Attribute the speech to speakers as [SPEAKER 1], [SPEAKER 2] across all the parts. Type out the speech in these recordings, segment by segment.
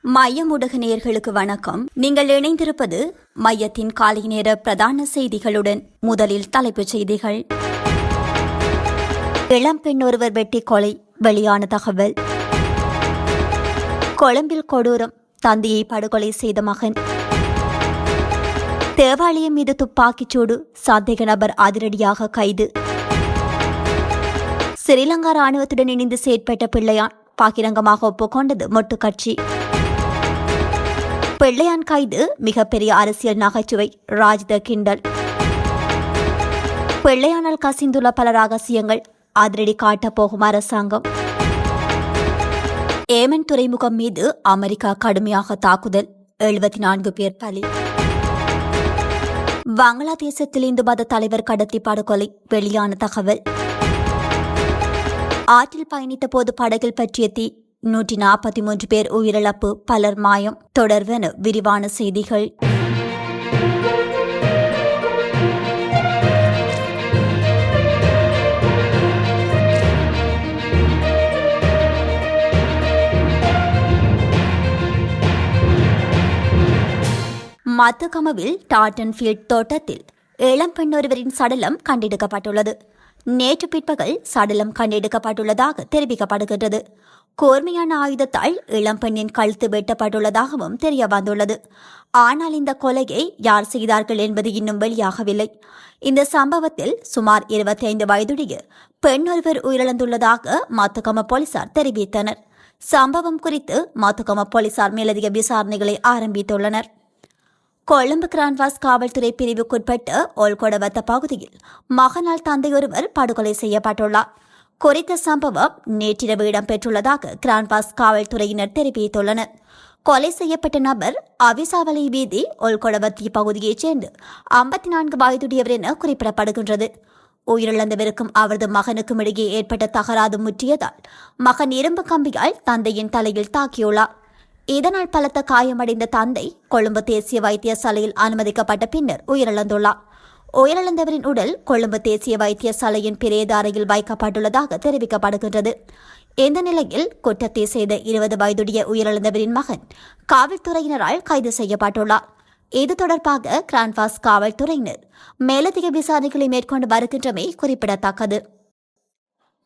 [SPEAKER 1] மையம் ஊடக நேயர்களுக்கு வணக்கம். நீங்கள் இணைந்திருப்பது மையத்தின் காலை நேர பிரதான செய்திகளுடன். முதலில் தலைப்புச் செய்திகள். இளம்பெண் ஒருவர் வெட்டி கொலை, வெளியான தகவல். கொழும்பில் கொடூரம், தந்தையை படுகொலை செய்த மகன். தேவாலயம் மீது துப்பாக்கிச்சூடு, சந்தேக நபர் அதிரடியாக கைது. ஸ்ரீலங்கா ராணுவத்துடன் இணைந்து செயற்பட்ட பிள்ளையான் பகிரங்கமாக ஒப்புக்கொண்டது மொட்டு கட்சி. பிள்ளையான் கைது மிகப்பெரிய அரசியல் நகைச்சுவை, ராஜித கிண்டல். பிள்ளையானால் கசிந்துள்ள பல ரகசியங்கள், அதிரடி காட்டப் போகும் அரசாங்கம். ஏமன் துறைமுகம் மீது அமெரிக்கா கடுமையாக தாக்குதல், 74 பேர் பலி. வங்களாதேசத்தில் இந்து மத தலைவர் கடத்தி படுகொலை, வெளியான தகவல். ஆற்றில் பயணித்த போது படகில் பற்றிய தீ, 143 பேர் உயிரிழப்பு, பலர் மாயம். தொடர்வென விரிவான செய்திகள். மத்துகமவில் டாட்டன் ஃபீல்ட் தோட்டத்தில் இளம்பெண் ஒருவரின் சடலம் கண்டெடுக்கப்பட்டுள்ளது. நேற்று பிற்பகல் சடலம் கண்டெடுக்கப்பட்டுள்ளதாக தெரிவிக்கப்படுகின்றது. கூர்மையான ஆயுதத்தால் இளம்பெண்ணின் கழுத்து வெட்டப்பட்டுள்ளதாகவும் தெரிய வந்துள்ளது. ஆனால் இந்த கொலையை யார் செய்தார்கள் என்பது இன்னும் வெளியாகவில்லை. இந்த சம்பவத்தில் சுமார் 25 வயதுடைய பெண் ஒருவர் உயிரிழந்துள்ளதாக மத்துகம போலீசார் தெரிவித்தனர். சம்பவம் குறித்து மத்துகம போலீசார் மேலதிக விசாரணைகளை ஆரம்பித்துள்ளனர். கொழும்பு கிரான்வாஸ் காவல்துறை பிரிவுக்குட்பட்ட ஓல்கொடவத்த பகுதியில் மகனால் தந்தையொருவர் படுகொலை செய்யப்பட்டுள்ளார். குறித்த சம்பவம் நேற்றிரவு இடம்பெற்றுள்ளதாக கிரான்வாஸ் காவல்துறையினர் தெரிவித்துள்ளனர். கொலை செய்யப்பட்ட நபர் அவிசாவளை வீதி ஓல்கொடவத்தி பகுதியைச் சேர்ந்து 54 வயதுடையவர் என குறிப்பிடப்படுகின்றது. உயிரிழந்தவருக்கும் அவரது மகனுக்கும் இடையே ஏற்பட்ட தகராறு முற்றியதால் மகன் இரும்பு கம்பியால் தந்தையின் தலையில் தாக்கியுள்ளார். இதனால் பலத்த காயமடைந்த தந்தை கொழும்பு தேசிய வைத்தியசாலையில் அனுமதிக்கப்பட்ட பின்னர் உயிரிழந்துள்ளார். உயிரிழந்தவரின் உடல் கொழும்பு தேசிய வைத்தியசாலையின் பிரேத அறையில் வைக்கப்பட்டுள்ளதாக தெரிவிக்கப்படுகின்றது. இந்த நிலையில் குற்றத்தை செய்த 20 வயதுடைய உயிரிழந்தவரின் மகன் காவல்துறையினரால் கைது செய்யப்பட்டுள்ளார். இது தொடர்பாக கிரான்வாஸ் காவல்துறையினர் மேலதிக விசாரணைகளை மேற்கொண்டு வருகின்றமை குறிப்பிடத்தக்கது.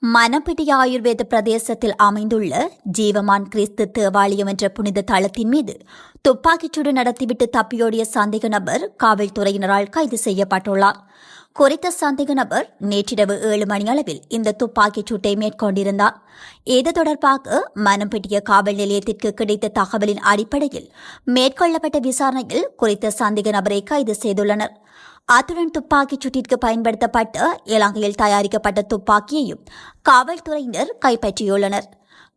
[SPEAKER 1] மணப்பிட்டி ஆயுர்வேத பிரதேசத்தில் அமைந்துள்ள ஜீவமான் கிறிஸ்து தேவாலயம் என்ற புனித தளத்தின் மீது துப்பாக்கிச்சூடு நடத்திவிட்டு தப்பியோடிய சந்தேக நபர் காவல்துறையினரால் கைது செய்யப்பட்டுள்ளார். குறித்த சந்தேக நபர் நேற்றிரவு 7 மணி அளவில் இந்த துப்பாக்கிச் சூட்டை மேற்கொண்டிருந்தார். இது தொடர்பாக மணப்பிட்டிய காவல் நிலையத்திற்கு கிடைத்த தகவலின் அடிப்படையில் மேற்கொள்ளப்பட்ட விசாரணையில் குறித்த சந்தேக நபரை கைது செய்துள்ளனர். அத்துடன் துப்பாக்கிச் சூட்டிற்கு பயன்படுத்தப்பட்ட இலங்கையில் தயாரிக்கப்பட்ட துப்பாக்கியையும் காவல்துறையினர் கைப்பற்றியுள்ளனர்.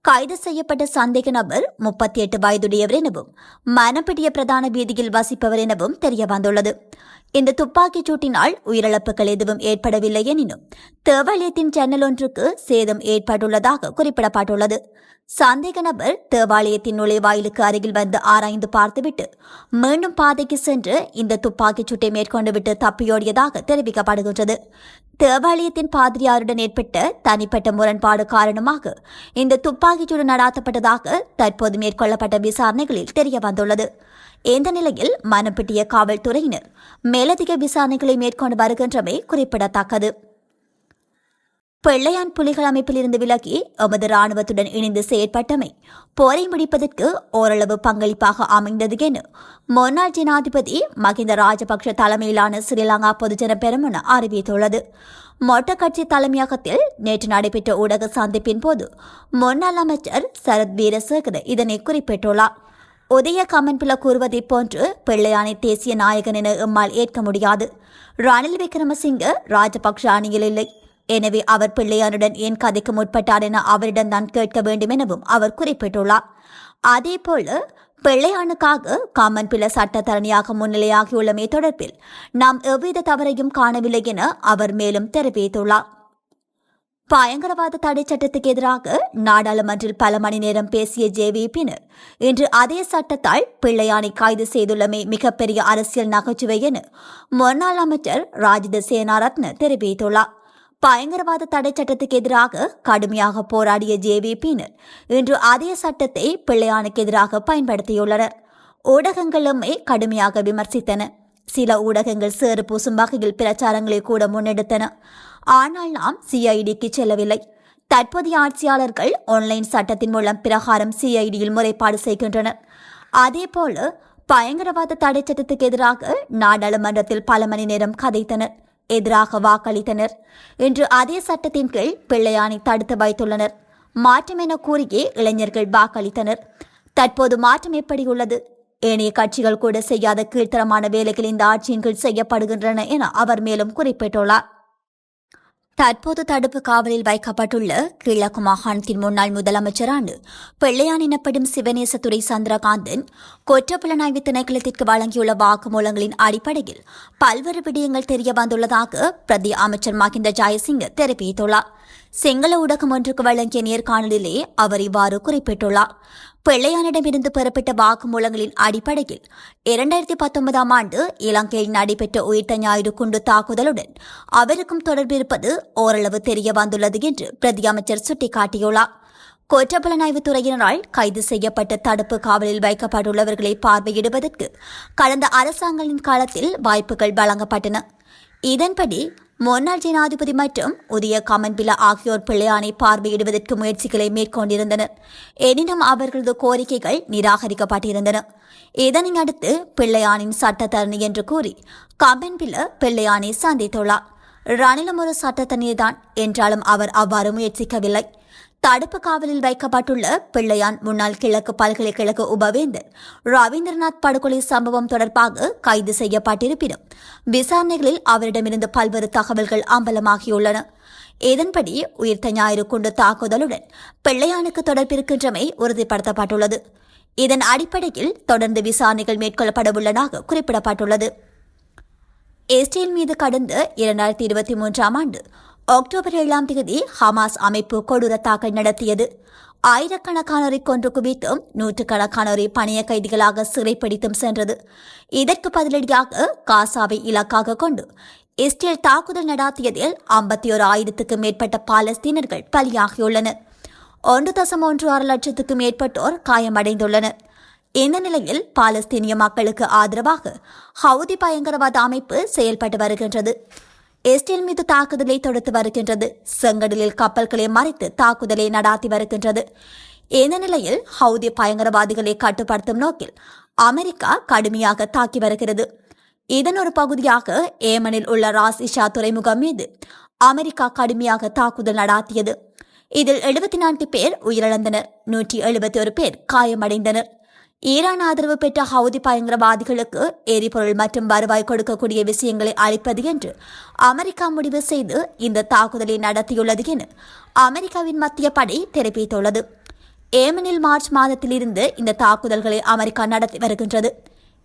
[SPEAKER 1] கைது செய்யப்பட்ட சந்தேக நபர் 38 வயதுடையவர் எனவும் மணப்பிட்டிய பிரதான வீதியில் வசிப்பவர் எனவும் தெரிய வந்துள்ளது. இந்த துப்பாக்கிச் சூட்டினால் உயிரிழப்புகள் எதுவும் ஏற்படவில்லை எனினும் தேவாலயத்தின் ஜன்னல் ஒன்றுக்கு சேதம் ஏற்பட்டுள்ளதாக குறிப்பிடப்பட்டுள்ளது. சந்தேக நபர் தேவாலயத்தின் நுழைவாயிலுக்கு அருகில் வந்து ஆராய்ந்து பார்த்துவிட்டு மீண்டும் பாதைக்கு சென்று இந்த துப்பாக்கிச் சூட்டை மேற்கொண்டுவிட்டு தப்பியோடியதாக தெரிவிக்கப்படுகின்றது. தேவாலயத்தின் பாதிரியாருடன் ஏற்பட்ட தனிப்பட்ட முரண்பாடு காரணமாக இந்த துப்பாக்கிச்சூடு நடாத்தப்பட்டதாக தற்போது மேற்கொள்ளப்பட்ட விசாரணைகளில் தெரிய வந்துள்ளது. இந்த நிலையில் மணப்பிட்டிய காவல்துறையினர் மேலதிக விசாரணைகளை மேற்கொண்டு வருகின்றமை குறிப்பிடத்தக்கது. பிள்ளையான் புலிகள் அமைப்பிலிருந்து விலகி எமது ராணுவத்துடன் இணைந்து செயற்பட்டமை போரை முடிப்பதற்கு ஓரளவு பங்களிப்பாக அமைந்தது என முன்னாள் ஜனாதிபதி மஹிந்த ராஜபக்ஷ தலைமையிலான ஸ்ரீலங்கா பொதுஜன பெரமுன அறிவித்துள்ளது. மொட்ட கட்சி தலைமையகத்தில் நேற்று நடைபெற்ற ஊடக சந்திப்பின் போது முன்னாள் அமைச்சர் சரத் வீரசேகர இதனை குறிப்பிட்டுள்ளார். உதய கமன்பில கூறுவதைப் போன்று பிள்ளையானை தேசிய நாயகன் என எம்மால் ஏற்க முடியாது. ரணில் விக்ரமசிங்க ராஜபக்ஷ அணியில் இல்லை. எனவே அவர் பிள்ளையானுடன் ஏன் கதைக்கு முற்பட்டார் என அவரிடம்தான் கேட்க வேண்டும் எனவும் அவர் குறிப்பிட்டுள்ளார். அதேபோல பிள்ளையானுக்காக காமன்பில சட்டத்தரணியாக முன்னிலையாகியுள்ளமை தொடர்பில் நாம் எவ்வித தவறையும் காணவில்லை என அவர் மேலும் தெரிவித்துள்ளார். பயங்கரவாத தடை சட்டத்துக்கு எதிராக நாடாளுமன்றில் பல மணி நேரம் பேசிய ஜேவிபியினர் இன்று அதே சட்டத்தால் பிள்ளையானை கைது செய்துள்ளமை மிகப்பெரிய அரசியல் நகைச்சுவை என முன்னாள் அமைச்சர் ராஜித சேனாரத்ன தெரிவித்துள்ளார். பயங்கரவாத தடை சட்டத்துக்கு எதிராக கடுமையாக போராடிய ஜேவிபியினர் இன்று அதே சட்டத்தை பிள்ளையானுக்கு எதிராக பயன்படுத்தியுள்ளனர். ஊடகங்களுமே கடுமையாக விமர்சித்தன. சில ஊடகங்கள் சேறு பூசும் வகையில் பிரச்சாரங்களை கூட முன்னெடுத்தன. ஆனால் நாம் சிஐடிக்கு செல்லவில்லை. தற்போதைய ஆட்சியாளர்கள் ஆன்லைன் சட்டத்தின் மூலம் பிரகாரம் சிஐடியில் முறைப்பாடு செய்கின்றனர். அதேபோல பயங்கரவாத தடை சட்டத்துக்கு எதிராக நாடாளுமன்றத்தில் பல மணி நேரம் கதைத்தனர், எதிராக வாக்களித்தனர். இன்று அதே சட்டத்தின் கீழ் பிள்ளையானை தடுத்து வைத்துள்ளனர். மாற்றம் என கூறியே இளைஞர்கள் வாக்களித்தனர். தற்போது மாற்றம் எப்படி உள்ளது? ஏனைய கட்சிகள் கூட செய்யாத கீழ்த்தரமான வேலைகள் இந்த ஆட்சியின் கீழ் செய்யப்படுகின்றன என அவர் மேலும் குறிப்பிட்டுள்ளார். தற்போது தடுப்பு காவலில் வைக்கப்பட்டுள்ள கிழக்கு மாகாணத்தின் முன்னாள் முதலமைச்சரான பிள்ளையான் எனப்படும் சிவநேசத்துறை சந்திரகாந்தன் குற்றப்புலனாய்வு திணைக்களத்திற்கு வழங்கியுள்ள வாக்குமூலங்களின் அடிப்படையில் பல்வேறு விடயங்கள் தெரிய வந்துள்ளதாக பிரதி அமைச்சர் மஹிந்த ஜயசிங்க தெரிவித்துள்ளார். சிங்கள ஊடகம் ஒன்றுக்கு வழங்கிய நேர்காணலிலே அவர் இவ்வாறு குறிப்பிட்டுள்ளார். பிள்ளையானிடமிருந்து பெறப்பட்ட வாக்குமூலங்களின் அடிப்படையில் 2019 ஆண்டு இலங்கையில் நடைபெற்ற உயிர்த்த ஞாயிறு குண்டு தாக்குதலுடன் அவருக்கும் தொடர்பு இருப்பது ஓரளவு தெரிய வந்துள்ளது என்று பிரதி அமைச்சர் சுட்டிக்காட்டியுள்ளார். குற்றப்புலனாய்வு துறையினரால் கைது செய்யப்பட்ட தடுப்பு காவலில் வைக்கப்பட்டுள்ளவர்களை பார்வையிடுவதற்கு கடந்த அரசாங்கங்களின் காலத்தில் வாய்ப்புகள் வழங்கப்பட்டன. இதன்படி முன்னாள் ஜனாதிபதி மற்றும் உதய கமன்பில ஆகியோர் பிள்ளையானை பார்வையிடுவதற்கு முயற்சிகளை மேற்கொண்டிருந்தனர். எனினும் அவர்களது கோரிக்கைகள் நிராகரிக்கப்பட்டிருந்தன. இதனை அடுத்து பிள்ளையானின் சட்டத்தரணி என்று கூறி கமன்பில பிள்ளையானை சந்தித்துள்ளார். ரணிலும் ஒரு சட்டத்தரணிதான் என்றாலும் அவர் அவ்வாறு முயற்சிக்கவில்லை. தடுப்பு காவலில் வைக்கப்பட்டுள்ள பிள்ளையான் முன்னாள் கிழக்கு பல்கலைக்கழக உபவேந்தர் ரவீந்திரநாத் படுகொலை சம்பவம் தொடர்பாக கைது செய்யப்பட்டிருப்பினும் விசாரணைகளில் அவரிடமிருந்து பல்வேறு தகவல்கள் அம்பலமாகியுள்ளன. இதன்படி உயிர்த்த ஞாயிறு குண்டு தாக்குதலுடன் பிள்ளையானுக்கு தொடர்பிருக்கின்றமை உறுதிப்படுத்தப்பட்டுள்ளது. இதன் அடிப்படையில் தொடர்ந்து விசாரணைகள் மேற்கொள்ளப்படவுள்ளதாக குறிப்பிடப்பட்டுள்ளது. இஸ்ரேல் மீது கடந்த 2023 ஆண்டு அக்டோபர் 7 ஹமாஸ் அமைப்பு கொடூர தாக்கல் நடத்தியது. ஆயிரக்கணக்கானோரை கொன்று குவித்தும் நூற்றுக்கணக்கானோரை பணிய கைதிகளாக சிறைப்பிடித்தும் சென்றது. இதற்கு பதிலடியாக காசாவை இலக்காக கொண்டு இஸ்ரேல் தாக்குதல் நடாத்தியதில் 51,000க்கும் மேற்பட்ட பாலஸ்தீனர்கள் பலியாகியுள்ளனர். 1.16 லட்சத்துக்கும் மேற்பட்டோர் காயமடைந்துள்ளனர். இந்த நிலையில் பாலஸ்தீனிய மக்களுக்கு ஆதரவாக ஹவுதி பயங்கரவாத அமைப்பு செயல்பட்டு வருகின்றது. இஸ்ரேல் மீது தாக்குதலை தொடுத்து வருகின்றது. செங்கடலில் கப்பல்களை மறைத்து தாக்குதலை நடாத்தி வருகின்றது. இந்த நிலையில் ஹவுதி பயங்கரவாதிகளை கட்டுப்படுத்தும் நோக்கில் அமெரிக்கா கடுமையாக தாக்கி வருகிறது. இதன் ஒரு பகுதியாக ஏமனில் உள்ள ராஸ் இஷா துறைமுகம் மீது அமெரிக்கா கடுமையாக தாக்குதல் நடாத்தியது. இதில் 74 பேர் உயிரிழந்தனர், 171 பேர் காயமடைந்தனர். ஈரான் ஆதரவு பெற்ற ஹவுதி பயங்கரவாதிகளுக்கு எரிபொருள் மற்றும் வருவாய் கொடுக்கக்கூடிய விஷயங்களை அளிப்பது என்று அமெரிக்கா முடிவு செய்து இந்த தாக்குதலை நடத்தியுள்ளது என அமெரிக்காவின் மத்திய படை தெரிவித்துள்ளது. ஏமனில் மார்ச் மாதத்திலிருந்து இந்த தாக்குதல்களை அமெரிக்கா நடத்தி வருகின்றது.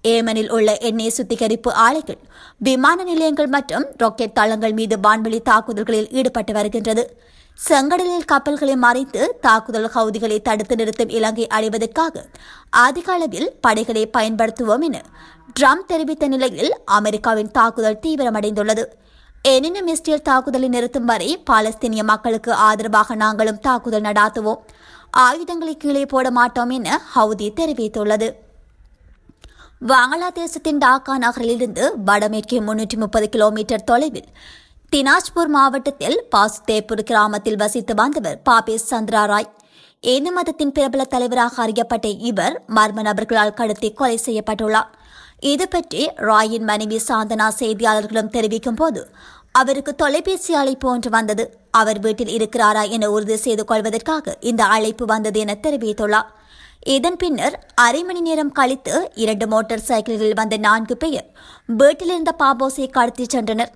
[SPEAKER 1] ஏமனில் உள்ள எண்ணெய் சுத்திகரிப்பு ஆலைகள், விமான நிலையங்கள் மற்றும் ராக்கெட் தளங்கள் மீது வான்வெளி தாக்குதல்களில் ஈடுபட்டு வருகின்றது. செங்கடலில் கப்பல்களை மறைத்து தாக்குதல் ஹவுதிகளை தடுத்து நிறுத்தும் இலங்கை அடைவதற்காக அதிக அளவில் படைகளை பயன்படுத்துவோம் என ட்ரம்ப் தெரிவித்த நிலையில் அமெரிக்காவின் தாக்குதல் தீவிரமடைந்துள்ளது. எனினும் இஸ்ரேல் தாக்குதலை நிறுத்தும் வரை பாலஸ்தீனிய மக்களுக்கு ஆதரவாக நாங்களும் தாக்குதல் நடாத்துவோம், ஆயுதங்களை கீழே போட மாட்டோம் என ஹவுதி தெரிவித்துள்ளது. வங்களாதேசத்தின் டாக்கா நகரிலிருந்து வடமேற்கே 330 கிலோமீட்டர் தொலைவில் தினாஜ்பூர் மாவட்டத்தில் பாசுதேப்பூர் கிராமத்தில் வசித்து வந்தவர் பாபேஸ் சந்திரா ராய். இந்து மதத்தின் பிரபல தலைவராக அறியப்பட்ட இவர் மர்ம நபர்களால் கடத்தி கொலை செய்யப்பட்டுள்ளார். இது பற்றி ராயின் மனைவி சாந்தனா செய்தியாளர்களும் தெரிவிக்கும் போது அவருக்கு தொலைபேசி அழைப்பு ஒன்று வந்தது. அவர் வீட்டில் இருக்கிறாரா என உறுதி செய்து கொள்வதற்காக இந்த அழைப்பு வந்தது என தெரிவித்துள்ளார். இதன் பின்னர் அரை மணி நேரம் கழித்து 2 மோட்டார் சைக்கிள்களில் வந்த 4 பேர் வீட்டிலிருந்த பாபோஸை கடத்திச் சென்றனர்.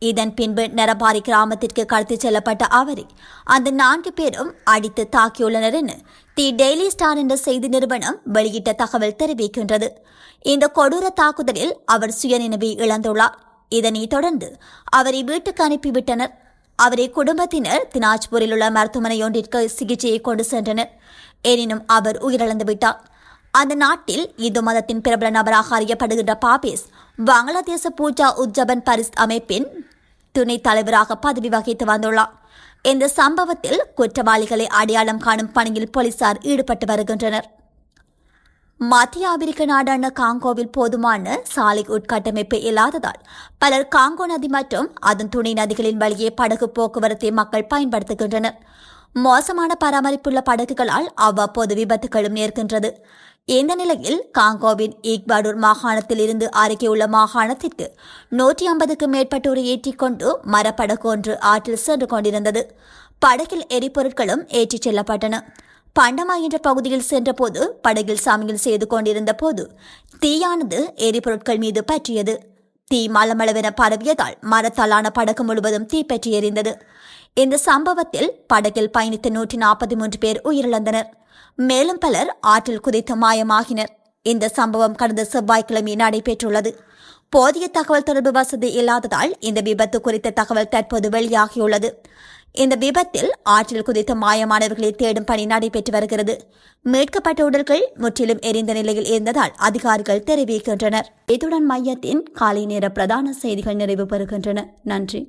[SPEAKER 1] இதன் பின்பு நரபாரி கிராமத்திற்கு கடத்திச் செல்லப்பட்ட அவரை அந்த 4 பேரும் அடித்து தாக்கியுள்ளனர் என தி டெய்லி ஸ்டார் என்ற செய்தி நிறுவனம் வெளியிட்ட தகவல் தெரிவிக்கின்றது. இந்த கொடூர தாக்குதலில் அவர் சுயநினைவை இழந்துள்ளார். இதனைத் தொடர்ந்து அவரை வீட்டுக்கு அனுப்பிவிட்டனர். அவரை குடும்பத்தினர் தினாஜ்பூரில் உள்ள மருத்துவமனை ஒன்றிற்கு சிகிச்சையை கொண்டு சென்றனர். எனினும் அவர் உயிரிழந்து விட்டார். அந்த நாட்டில் இந்து மதத்தின் பிரபல நபராக அறியப்படுகின்ற பாபேஸ் வங்களாதேச பூஜா உஜ்ஜபன் பரிஸ் அமைப்பின் துணைத் தலைவராக பதவி வகித்து வந்துள்ளார். இந்த சம்பவத்தில் குற்றவாளிகளை அடையாளம் காணும் பணியில் போலீசார் ஈடுபட்டு வருகின்றனர். மத்திய ஆப்பிரிக்க நாடான காங்கோவில் போதுமான சாலை உட்கட்டமைப்பு இல்லாததால் பலர் காங்கோ நதி மற்றும் அதன் துணை நதிகளின் வழியே படகு போக்குவரத்தை மக்கள் பயன்படுத்துகின்றனர். மோசமான பராமரிப்புள்ள படகுகளால் அவ்வப்போது விபத்துகளும் நேர்கின்றது. இந்த நிலையில் காங்கோவின் ஈக்வாடூர் மாகாணத்தில் இருந்து அருகே உள்ள மாகாணத்திற்கு 150க்கும் மேற்பட்டோரை ஏற்றிக்கொண்டு மரப்படகு ஒன்று ஆற்றில் சென்று கொண்டிருந்தது. படகில் எரிபொருட்களும் ஏற்றிச் செல்லப்பட்டன. பண்டமா என்ற பகுதியில் சென்றபோது படகில் சமையல் செய்து கொண்டிருந்த போது தீயானது எரிபொருட்கள் மீது பற்றியது. தீ மளமளவென பரவியதால் மரத்தாலான படகு முழுவதும் தீப்பற்றி எரிந்தது. இந்த சம்பவத்தில் படகில் பயணித்த 143 பேர் உயிரிழந்தனர். மேலும் பலர் ஆற்றில் குதித்து மாயமாகினர். இந்த சம்பவம் கடந்த செவ்வாய்க்கிழமை நடைபெற்றுள்ளது. போதிய தகவல் தொடர்பு வசதி இல்லாததால் இந்த விபத்து குறித்த தகவல் தற்போது வெளியாகியுள்ளது. இந்த விபத்தில் ஆற்றில் குதித்த மாயமானவர்களை தேடும் பணி நடைபெற்று வருகிறது. மீட்கப்பட்ட உடல்கள் முற்றிலும் எரிந்த நிலையில் இருந்ததால் அதிகாரிகள் தெரிவிக்கின்றனர். இத்துடன் மையத்தின் காலை நேர பிரதான செய்திகள் நிறைவு பெறுகின்றன. நன்றி.